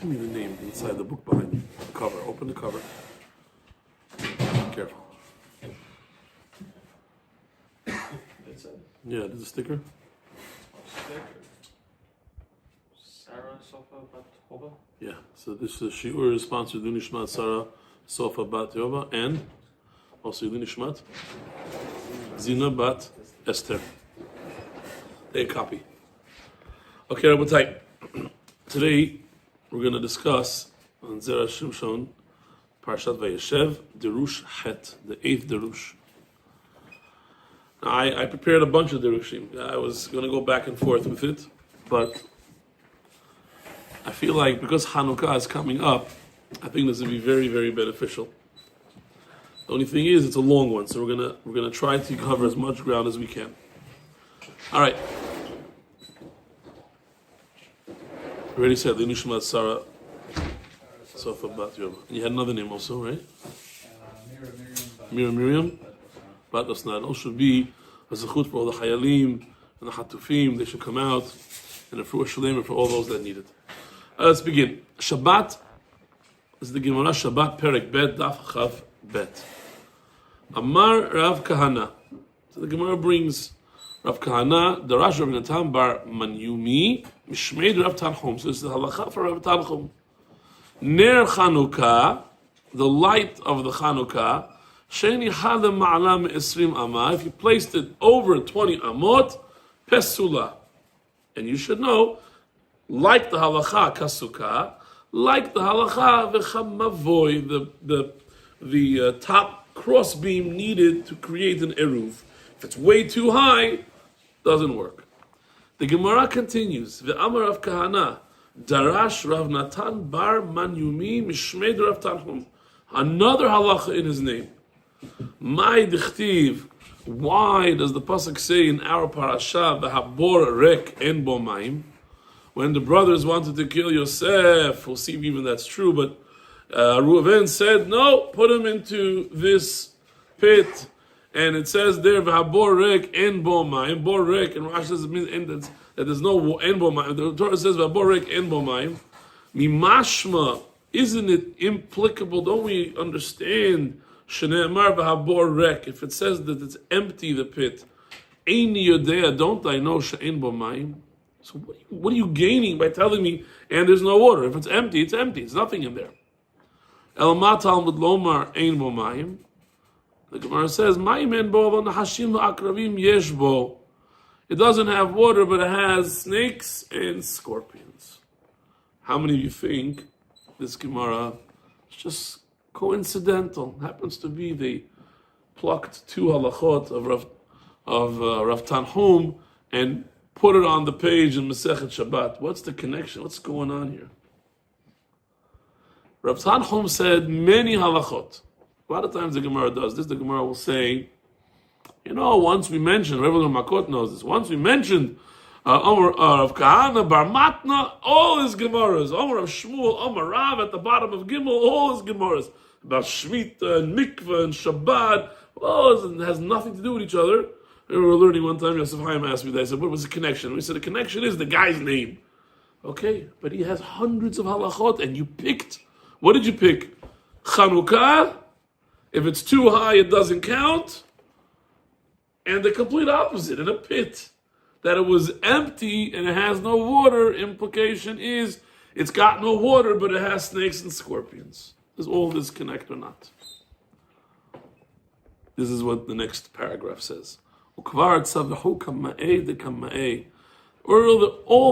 give me the name inside the book behind me. The cover. Open the cover. Careful. Yeah, there's a sticker. Sarah Sofa Bat Hova? Yeah, so this is Shiur is sponsored by Nishmat Sarah Sofa Bat Hova and also Nishmat Zina Bat Esther. They copy. Okay, Rabotai. Today we're going to discuss on Zera Shimshon Parashat Vayeshev Derush Het, the 8th Derush. Now, I prepared a bunch of Derushim. I was going to go back and forth with it, but I feel like because Hanukkah is coming up, I think this will be very, very beneficial. The only thing is, it's a long one, so we're gonna try to cover as much ground as we can. All right. We already said the Nishmat Sarah Sofa Bat Yoma. And you had another name also, right? Miriam. Bat Osnad. It should be a zechut for all the Hayalim and the Hatufim. They should come out and a fruit shalem for all those that need it. Let's begin. Shabbat. This is the Gemara Shabbat Perek Bet Daf Chav Bet. Amar Rav Kahana. So the Gemara brings Rav Kahana, Derush Rav Natan Bar Manyumi, Mishmeid Rav Tanchum. So this is the halacha for Rav Tanchum. Ner Chanukah, the light of the Chanukah, Sheni Hadam Ma'alam Esrim Amah. If you placed it over 20 amot, Pesula. And you should know, like the halacha Kasukah, like the halacha V'chamavoy, the top crossbeam needed to create an eruv. If it's way too high, doesn't work. The Gemara continues. Ve'amar Rav Kahana, Darash Rav Natan Bar Manyumi Mishmeid Rav Tanchum. Another halacha in his name. My dichtiv. Why does the pasuk say in our parasha V'habor rek en bo mayim? When the brothers wanted to kill Yosef, we'll see if even that's true, but Reuven said, no, put him into this pit. And it says there, V'habor rek en bo mayim. Bor rek, and Rashi says it means that there's no en bo mayim. The Torah says, V'habor rek en bo mayim. Mimashma, isn't it implicable? Don't we understand? Shneimar V'habor rek. If it says that it's empty, the pit, Eini yodea, don't I know she'en bo mayim? So what are you gaining by telling me, and there's no water? If it's empty, it's empty. There's nothing in there. Elamat Talmud Lomar ein bo mayim. The Gemara says, Mayim en bo v'nahashim ha'akravim yesh bo. It doesn't have water, but it has snakes and scorpions. How many of you think this Gemara is just coincidental? Happens to be they plucked two halachot of Rav Tanchum and put it on the page in Masechet Shabbat. What's the connection? What's going on here? Rav Tanchum said many halachot. A lot of times the Gemara does this. The Gemara will say, once we mentioned, Rebbe Makot knows this, once we mentioned Rav Kahana, Bar Matna, all his Gemaras, Omer of Shmuel, Omer Rav at the bottom of Gimel, all his Gemaras, about Shmita and Mikvah and Shabbat, it has nothing to do with each other. We were learning one time, Yosef Chaim asked me that. I said, what was the connection? We said, the connection is the guy's name. Okay, but he has hundreds of halachot, and you picked, what did you pick? Chanukah? If it's too high, it doesn't count. And the complete opposite, in a pit, that it was empty and it has no water, implication is it's got no water, but it has snakes and scorpions. Does all this connect or not? This is what the next paragraph says. All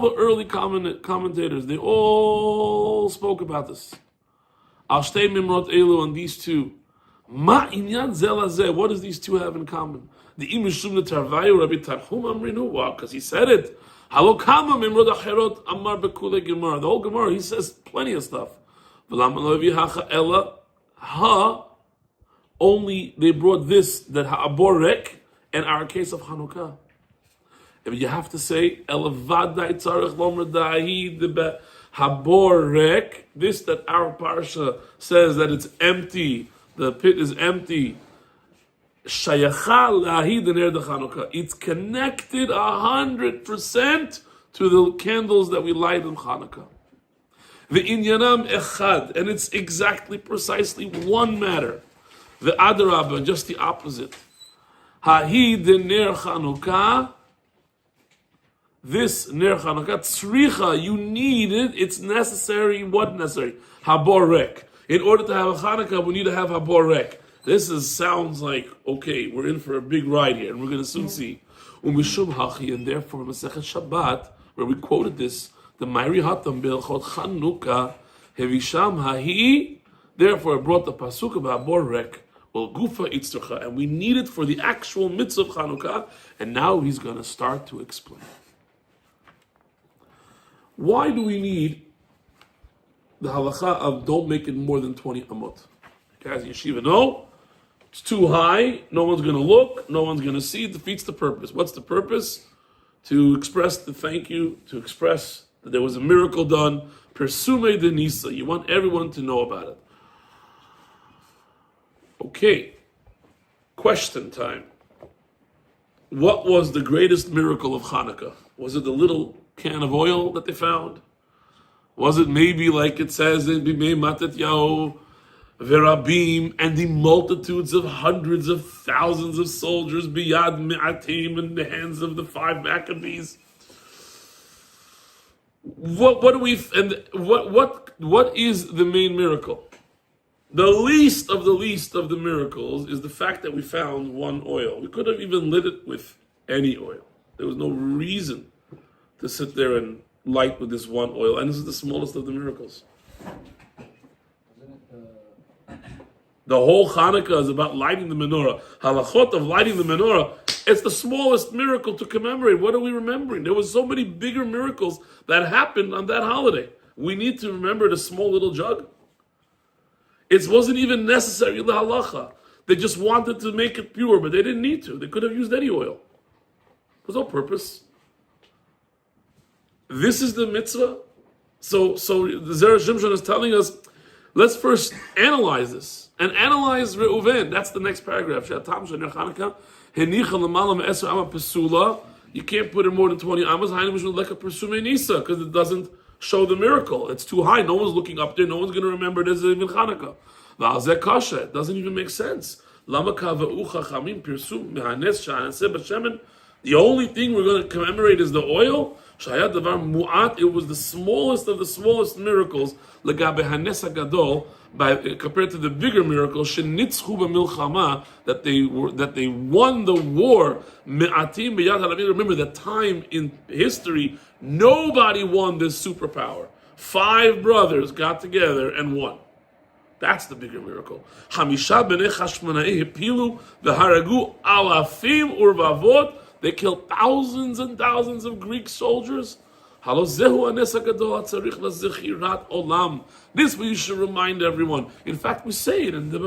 the early commentators, they all spoke about this. Al shtei mimrot elu, on these two. Ma inyan zelazeh, what does these two have in common? The imishum netarvayu Rabbi Tanchum amrinu, wow, because he said it. Halokama mimrot acherot amar bekule gemara. The whole Gemara, he says plenty of stuff. V'lama lo yihacha ela ha. Only they brought this, that ha'aborek, and our case of Hanukkah. If you have to say, Elavadai tzarech lomer dahi debe haborek, this that our parsha says that it's empty, the pit is empty. Shayacha lahi dener de Hanukkah. It's connected 100% to the candles that we light in Hanukkah. Ve'inyanam echad, and it's exactly, precisely one matter. Ve'adarabah, just the opposite. Hahi de ner Chanukah, this ner Chanukah, tzricha, you need it, it's necessary, what necessary? Haborek. In order to have a Chanukah, we need to have Haborek. Sounds like, okay, we're in for a big ride here, and we're going to soon see. Umishum hachi, and therefore, Masechet Shabbat, where we quoted this, the Ma'iri Hatam Belchot Chanukah, Hevisham Hahi, therefore it brought the Pasuk about Borek, well, Gufa Itzturcha, and we need it for the actual mitzvah of Chanukah, and now he's going to start to explain. Why do we need the halacha of don't make it more than 20 amot? Guys, yeshiva, no, it's too high, no one's going to look, no one's going to see, it defeats the purpose. What's the purpose? To express the thank you, to express that there was a miracle done, persume de nisa, you want everyone to know about it. Okay, question time. What was the greatest miracle of Hanukkah? Was it the little can of oil that they found? Was it maybe like it says in Bimei Matatyahu, Verabim, and the multitudes of hundreds of thousands of soldiers, Biyad Me'atim, in the hands of the 5 Maccabees? What is the main miracle? The least of the miracles is the fact that we found one oil. We could have even lit it with any oil. There was no reason to sit there and light with this one oil. And this is the smallest of the miracles. The whole Hanukkah is about lighting the menorah. Halachot of lighting the menorah, it's the smallest miracle to commemorate. What are we remembering? There was so many bigger miracles that happened on that holiday. We need to remember the small little jug. It wasn't even necessary, the halacha. They just wanted to make it pure, but they didn't need to. They could have used any oil. There's no purpose. This is the mitzvah. So the Zera Shimshon is telling us, let's first analyze this. And analyze Reuven. That's the next paragraph. You can't put in more than 20 amas, because it doesn't show the miracle. It's too high. No one's looking up there. No one's going to remember there's even Hanukkah. It doesn't even make sense. The only thing we're going to commemorate is the oil. It was the smallest of the smallest miracles compared to the bigger miracle that they won the war. Remember that time in history, nobody won this superpower. 5 brothers got together and won. That's the bigger miracle. They killed thousands and thousands of Greek soldiers. This we should remind everyone. In fact, we say it in the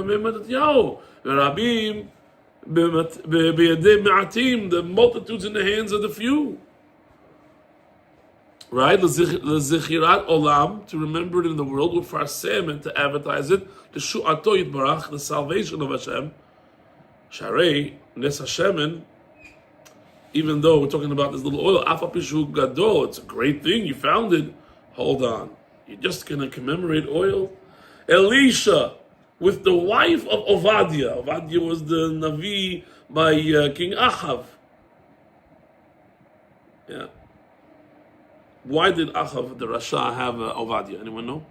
the multitudes in the hands of the few. Right? To remember it in the world, and to advertise it, the salvation of Hashem. Sharei, Nes Hashemen. Even though we're talking about this little oil, it's a great thing, you found it. Hold on. You're just going to commemorate oil? Elisha, with the wife of Ovadia. Ovadia was the Navi by King Achav. Yeah. Why did Achav, the Rasha, have Ovadia? Anyone know?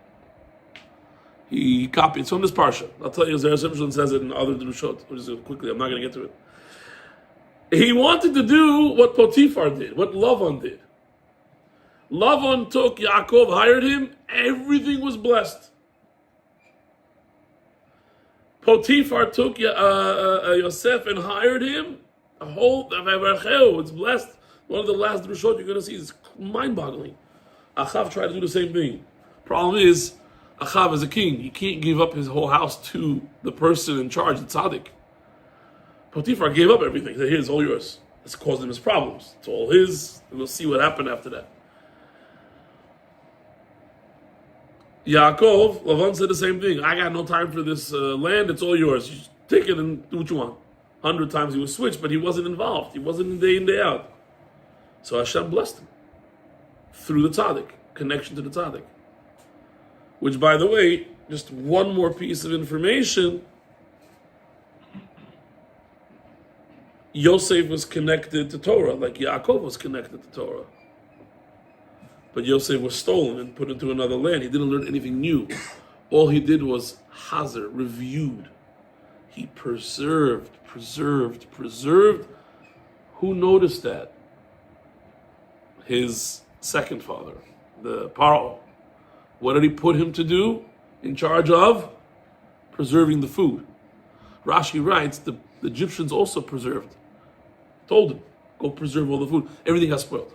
He copied from this parsha. I'll tell you, Zera Shimshon says it in other Derushot. Quickly, I'm not going to get to it. He wanted to do what Potiphar did, what Lavan did. Lavan took Yaakov, hired him, everything was blessed. Potiphar took Yosef and hired him, the whole, it's blessed. One of the last Derushot you're going to see is mind-boggling. Achav tried to do the same thing. Problem is, Achav is a king. He can't give up his whole house to the person in charge, the tzaddik. Potiphar gave up everything. He said, "Here, it's all yours." This caused him his problems. It's all his. And we'll see what happened after that. Yaakov, Lavan said the same thing. I got no time for this land. It's all yours. You take it and do what you want. 100 times he was switched, but he wasn't involved. He wasn't day in, day out. So Hashem blessed him through the tzaddik, connection to the tzaddik. which, by the way, just one more piece of information. Yosef was connected to Torah, like Yaakov was connected to Torah. But Yosef was stolen and put into another land. He didn't learn anything new. All he did was hazard, reviewed. He preserved. Who noticed that? His second father, the Paro. What did he put him to do? In charge of preserving the food. Rashi writes, the Egyptians also preserved. Told him, go preserve all the food. Everything got spoiled.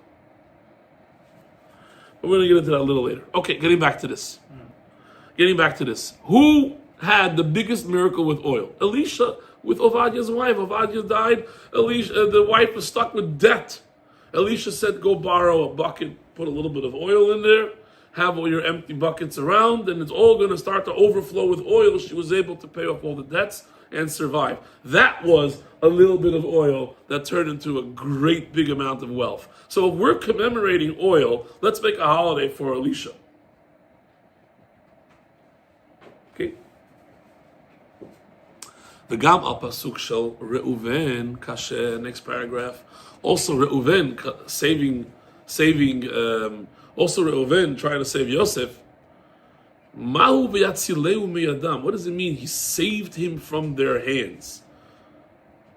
But we're going to get into that a little later. Okay, getting back to this. Who had the biggest miracle with oil? Elisha, with Ovadiah's wife. Ovadiah died. Elisha, the wife was stuck with debt. Elisha said, go borrow a bucket, put a little bit of oil in there, have all your empty buckets around, and it's all going to start to overflow with oil. She was able to pay off all the debts and survive. That was a little bit of oil that turned into a great big amount of wealth. So if we're commemorating oil, let's make a holiday for Elisha. Okay. The Gam al pasuk shel Reuven kashe. Next paragraph. Also Reuven also Reuven trying to save Yosef. Mahu v'yatzileu miyadam. What does it mean? He saved him from their hands.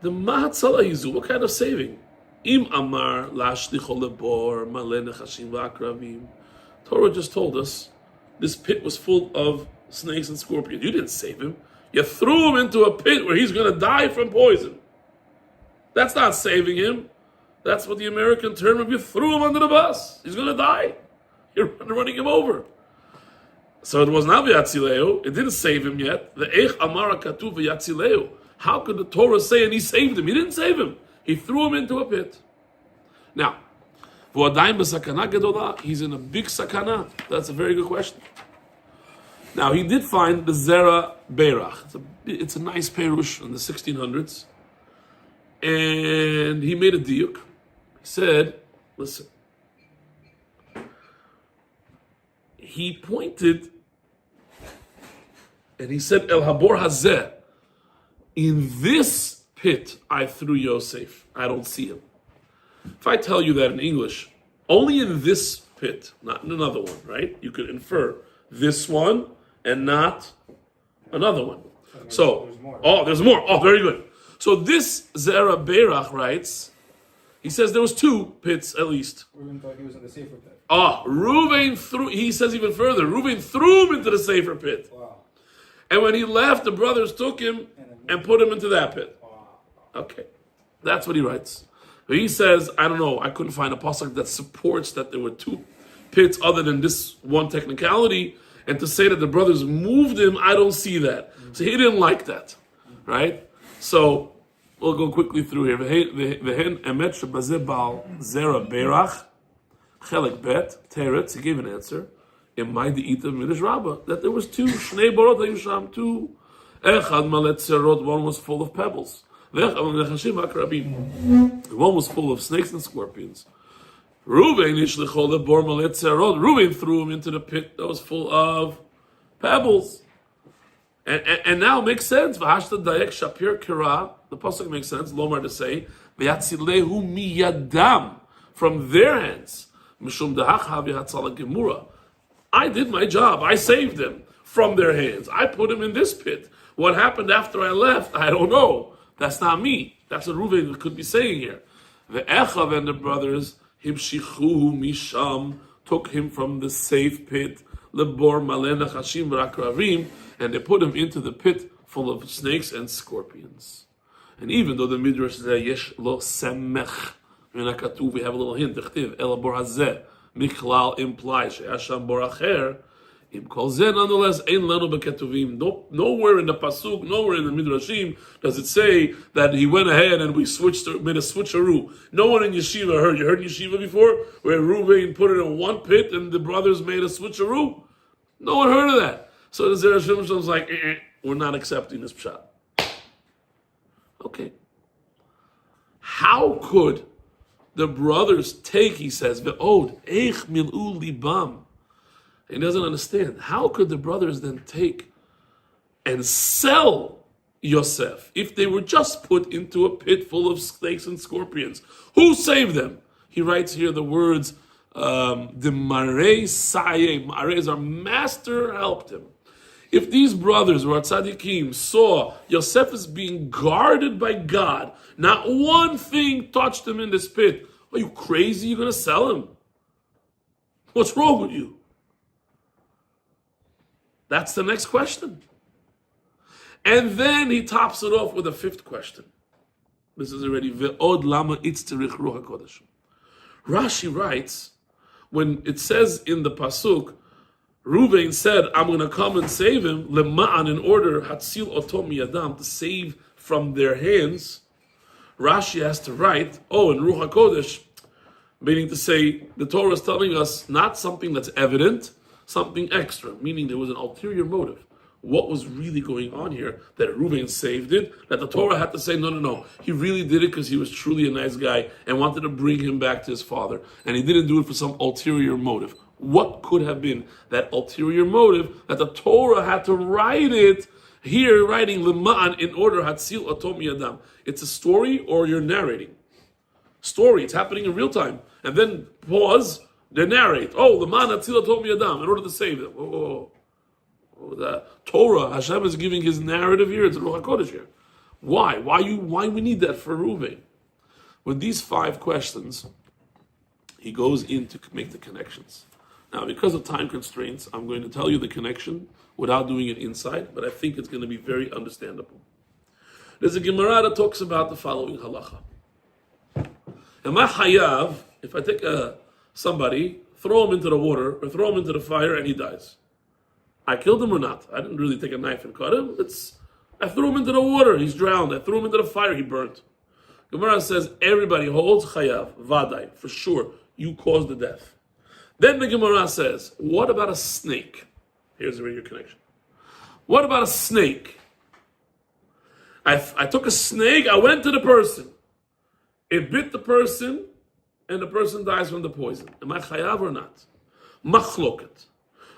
The mahatzala yizu. What kind of saving? Im amar lashlicho lebor maleh nechashim v'akravim. Torah just told us this pit was full of snakes and scorpions. You didn't save him. You threw him into a pit where he's going to die from poison. That's not saving him. That's what the American term of you threw him under the bus. He's going to die. You're running him over. So it was not v'yatzileu. It didn't save him yet. The eich amara katuv v'yatzileu. How could the Torah say and he saved him? He didn't save him. He threw him into a pit. Now, v'adayim b'sakana gedola. He's in a big sakana. That's a very good question. Now, he did find the Zera Beirach. It's a nice perush in the 1600s. And he made a diuk. He said, listen. He pointed and he said, El Habor Hazeh, in this pit I threw Yosef. I don't see him. If I tell you that in English, only in this pit, not in another one, right? You could infer this one and not another one. So, there's more. Oh, very good. So this Zera Beirach writes, he says there was two pits at least. Reuben thought he was in the safer pit. Reuben threw, he says even further, Reuben threw him into the safer pit. Wow. And when he left, the brothers took him and put him into that pit. Wow. Okay. That's what he writes. But he says, I don't know, I couldn't find a pasuk that supports that there were two pits other than this one technicality. And to say that the brothers moved him, I don't see that. So he didn't like that. Right? So we'll go quickly through here. V'hen emet shebazeh bal zera beirach chelek bet teretz. He gave an answer. In my deita midrash rabbah that there was two shnei borot hayusham, two echad malet zerot. One was full of pebbles. One was full of snakes and scorpions. Reuben ishlichol lebor malet zerot. Reuben threw him into the pit that was full of pebbles. And now it makes sense. V'hashta dayek shapir kira. The pasuk makes sense. Lomar to say v'yatzilehu miyadam, from their hands. Mishum dehach havi hatzala gemura. I did my job. I saved them from their hands. I put him in this pit. What happened after I left, I don't know. That's not me. That's what Reuven could be saying here. The Echav and the brothers, himshichuhu misham, took him from the safe pit, lebor malena chashim v'rakravim, and they put him into the pit full of snakes and scorpions. And even though the Midrash says, yesh lo semech, we have a little hint, el bor hazeh, Miklal implies she'asham boracher. Im kol zeh, nonetheless, ein lanu beketuvim. Nowhere in the pasuk, nowhere in the midrashim does it say that he went ahead and we made a switcheroo. No one in yeshiva heard. You heard yeshiva before, where Reuben put it in one pit and the brothers made a switcheroo. No one heard of that. So the Zera Shimshon was like, we're not accepting this pshat. Okay. How could the brothers take, he says, ve'od eich mil'u libam. He doesn't understand. How could the brothers then take and sell Yosef if they were just put into a pit full of snakes and scorpions? Who saved them? He writes here the words, the Marei Saye, Marei, our master helped him. If these brothers who are tzaddikim saw Yosef is being guarded by God, not one thing touched him in this pit. Are you crazy? You're going to sell him? What's wrong with you? That's the next question. And then he tops it off with a fifth question. This is already Ve'od lama itzterich ruach hakodesh. Rashi writes, when it says in the pasuk, Reuven said, I'm going to come and save him, lema'an, in order, hatzil otom miyadam, to save from their hands. Rashi has to write, in Ruach HaKodesh, meaning to say, the Torah is telling us not something that's evident, something extra, meaning there was an ulterior motive. What was really going on here, that Reuven saved it, that the Torah had to say, no, he really did it because he was truly a nice guy and wanted to bring him back to his father, and he didn't do it for some ulterior motive. What could have been that ulterior motive that the Torah had to write it here, writing Lema'an in order Hatzil Otom Yadam? It's a story, or you're narrating. Story, it's happening in real time. And then pause, they narrate. Lema'an Hatzil Otom Yadam, in order to save them. The Torah, Hashem is giving his narrative here. It's Ruach HaKodesh here. Why? Why we need that for Reuven? With these 5 questions, he goes in to make the connections. Now, because of time constraints, I'm going to tell you the connection without doing it inside, but I think it's going to be very understandable. There's a Gemara that talks about the following halacha. Am I hayav, if I take somebody, throw him into the water, or throw him into the fire, and he dies? I killed him or not? I didn't really take a knife and cut him. I threw him into the water, he's drowned. I threw him into the fire, he burnt. Gemara says, everybody holds chayav, vadai, for sure, you caused the death. Then the Gemara says, what about a snake? Here's the radio connection. What about a snake? I took a snake, I went to the person. It bit the person, and the person dies from the poison. Am I chayav or not? Machloket.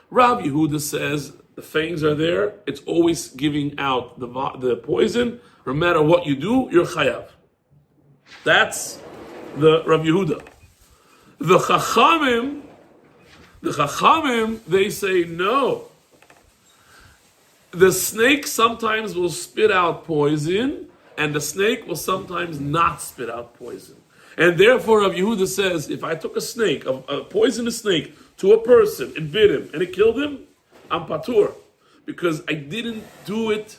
Rabbi Yehuda says, the fangs are there, it's always giving out the poison. No matter what you do, you're chayav. That's the Rabbi Yehuda. The Chachamim, they say no. The snake sometimes will spit out poison, and the snake will sometimes not spit out poison. And therefore, Rabbi Yehuda says, if I took a snake, a poisonous snake, to a person, it bit him, and it killed him, I'm patur. Because I didn't do it.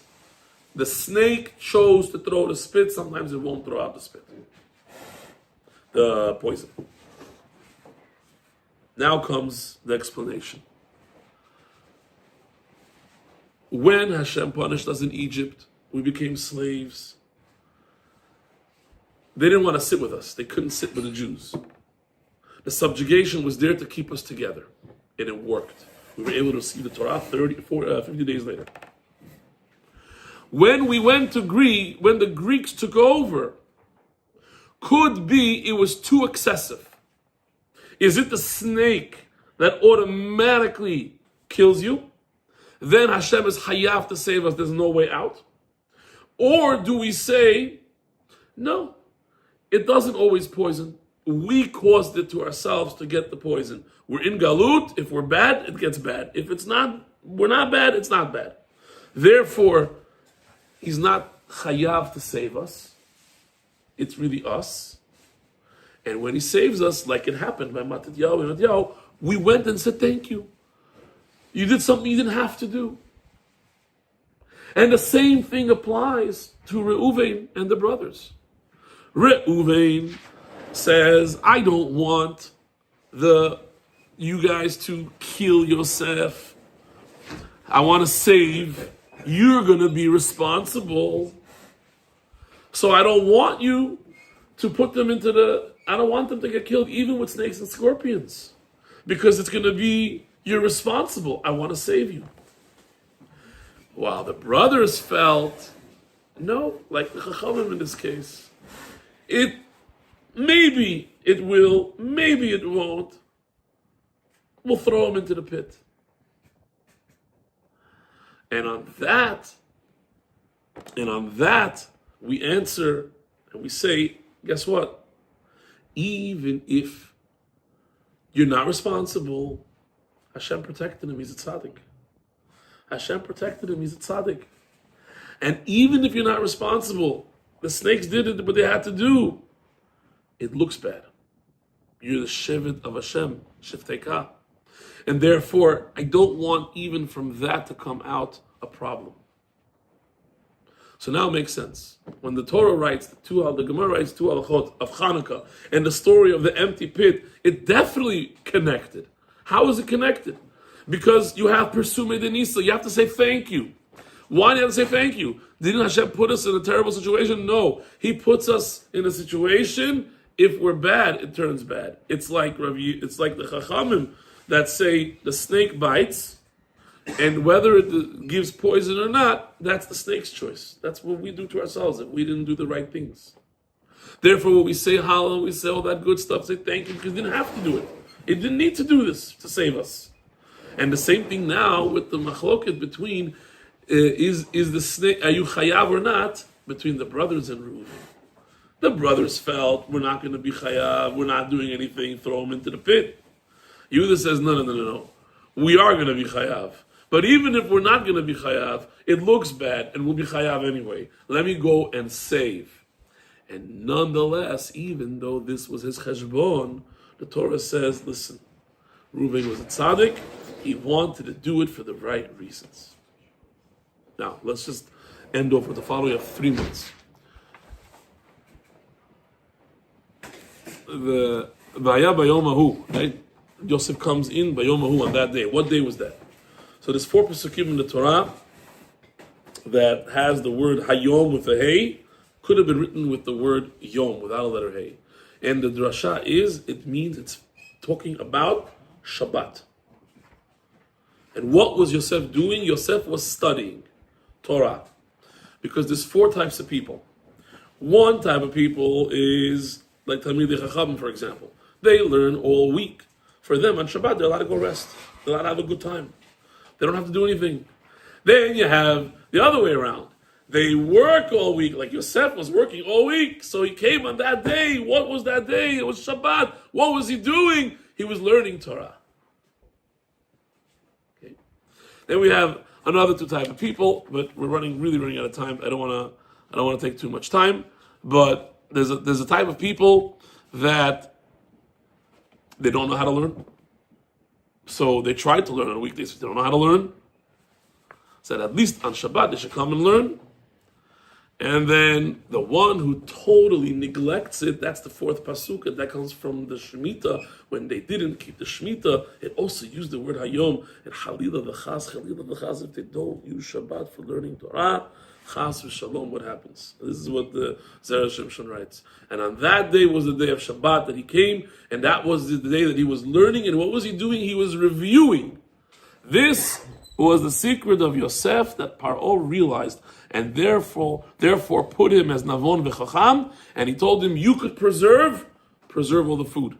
The snake chose to throw the spit. Sometimes it won't throw out the spit. The poison. Now comes the explanation. When Hashem punished us in Egypt, we became slaves. They didn't want to sit with us. They couldn't sit with the Jews. The subjugation was there to keep us together. And it worked. We were able to receive the Torah 50 days later. When we went to Greece, when the Greeks took over, could be it was too excessive. Is it the snake that automatically kills you? Then Hashem is hayav to save us, there's no way out? Or do we say, no, it doesn't always poison. We caused it to ourselves to get the poison. We're in galut. If we're bad, it gets bad. If we're not bad, it's not bad. Therefore, he's not chayav to save us. It's really us. And when he saves us, like it happened by Matityahu and Matityahu, we went and said, thank you. You did something you didn't have to do. And the same thing applies to Reuven and the brothers. Reuven says, I don't want you guys to kill Yosef. I want to save. You're going to be responsible. So I don't want you to put them I don't want them to get killed even with snakes and scorpions. Because it's going to be, you're responsible. I want to save you. While the brothers felt, no, like the Chachamim in this case, maybe it will, maybe it won't. We'll throw him into the pit. And on that, we answer and we say, guess what? Even if you're not responsible, Hashem protected him, he's a tzaddik. Hashem protected him, he's a tzaddik. And even if you're not responsible, the snakes did it, what they had to do. It looks bad. You're the shevet of Hashem, Shifteka. And therefore, I don't want even from that to come out a problem. So now it makes sense. When the Torah writes, the Gemara writes two halachot of Hanukkah, and the story of the empty pit, it definitely connected. How is it connected? Because you have Persume Denisa, you have to say thank you. Why do you have to say thank you? Didn't Hashem put us in a terrible situation? No. He puts us in a situation, if we're bad, it turns bad. It's like the Chachamim that say the snake bites, and whether it gives poison or not, that's the snake's choice. That's what we do to ourselves if we didn't do the right things. Therefore, when we say Hallel, we say all that good stuff, say thank you, because it didn't have to do it. It didn't need to do this to save us. And the same thing now with the machloket between is the snake, are you chayav or not, between the brothers and Reuven. The brothers felt, we're not going to be chayav, we're not doing anything, throw them into the pit. Yehuda says, no. We are going to be chayav. But even if we're not going to be chayav, it looks bad and we'll be chayav anyway. Let me go and save. And nonetheless, even though this was his cheshbon, the Torah says, listen, Reuven was a tzaddik, he wanted to do it for the right reasons. Now, let's just end off with the following of 3 months. The Vaya Bayomahu, right? Yosef comes in Bayomahu on that day. What day was that? So there's 4 pesukim in the Torah that has the word Hayom with a Hey, could have been written with the word Yom without a letter Hey. And the drasha it means it's talking about Shabbat. And what was Yosef doing? Yosef was studying Torah. Because there's 4 types of people. One type of people is like Talmidei Chachamim, for example. They learn all week. For them, on Shabbat, they're allowed to go rest. They're allowed to have a good time. They don't have to do anything. Then you have the other way around. They work all week, like Yosef was working all week. So he came on that day. What was that day? It was Shabbat. What was he doing? He was learning Torah. Okay. Then we have another 2 types of people, but we're really running out of time. I don't want to take too much time. But there's a type of people that they don't know how to learn. So they tried to learn on weekdays, but they don't know how to learn. Said at least on Shabbat they should come and learn. And then the one who totally neglects it, that's the 4th pasuk, and that comes from the Shemitah. When they didn't keep the Shemitah, it also used the word Hayom, and Chalila v'chas, if they don't use Shabbat for learning Torah, Chas v'shalom, what happens? This is what the Zera Shimshon writes. And on that day was the day of Shabbat that he came, and that was the day that he was learning, and what was he doing? He was reviewing. This was the secret of Yosef that Paro realized, and therefore put him as Navon v'chacham, and he told him, you could preserve all the food.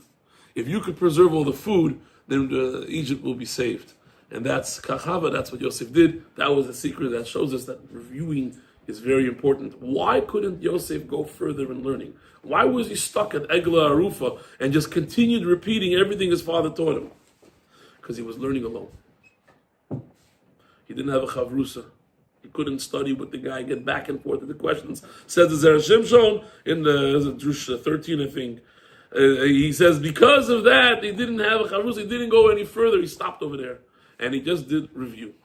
If you could preserve all the food, then Egypt will be saved. And that's Kachava, that's what Yosef did. That was the secret that shows us that reviewing is very important. Why couldn't Yosef go further in learning? Why was he stuck at Egla Arufa and just continued repeating everything his father taught him? Because he was learning alone. He didn't have a chavrusa. He couldn't study with the guy, get back and forth with the questions. Says the Zera Shimshon in the Derush 13, I think. He says because of that, he didn't have a chavrusa. He didn't go any further. He stopped over there. And he just did review.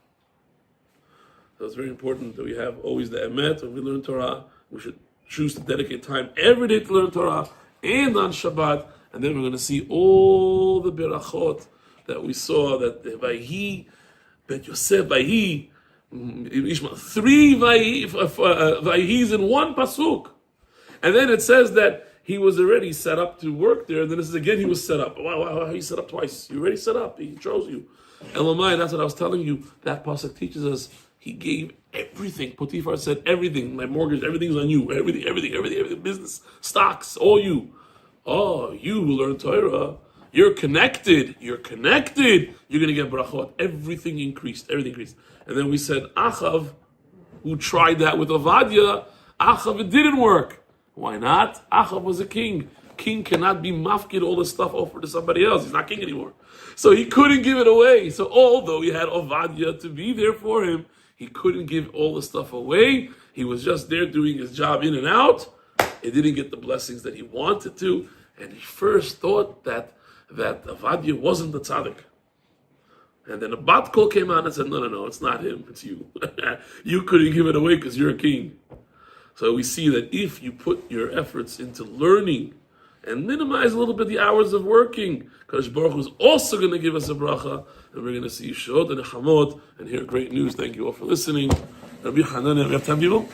So it's very important that we have always the emet. When we learn Torah, we should choose to dedicate time every day to learn Torah and on Shabbat. And then we're going to see all the berachot that we saw, that Vayhi, Bet Yosef, Vayhi, Ishmael, 3 Vayhis in 1 pasuk. And then it says that he was already set up to work there. And then it says again he was set up. Wow, he set up twice. You already set up. He chose you. Elamai, that's what I was telling you. That pasuk teaches us he gave everything. Potiphar said everything. My mortgage, everything's on you. Everything. Business, stocks, all you. Oh, you will learn Torah. You're connected. You're going to get brachot. Everything increased. And then we said, Achav, who tried that with Ovadia, Achav, it didn't work. Why not? Achav was a king. King cannot be mafkid all the stuff over to somebody else. He's not king anymore. So he couldn't give it away. So although he had Ovadia to be there for him, he couldn't give all the stuff away. He was just there doing his job in and out. He didn't get the blessings that he wanted to. And he first thought that Ovadia wasn't the tzaddik. And then a bat kol came out and said, no, it's not him, it's you. You couldn't give it away because you're a king. So we see that if you put your efforts into learning and minimize a little bit the hours of working, Kadosh Baruch Hu is also going to give us a bracha, and we're going to see Yeshua and Nechamot and hear great news. Thank you all for listening. Rabbi Hanan, we have 10 people?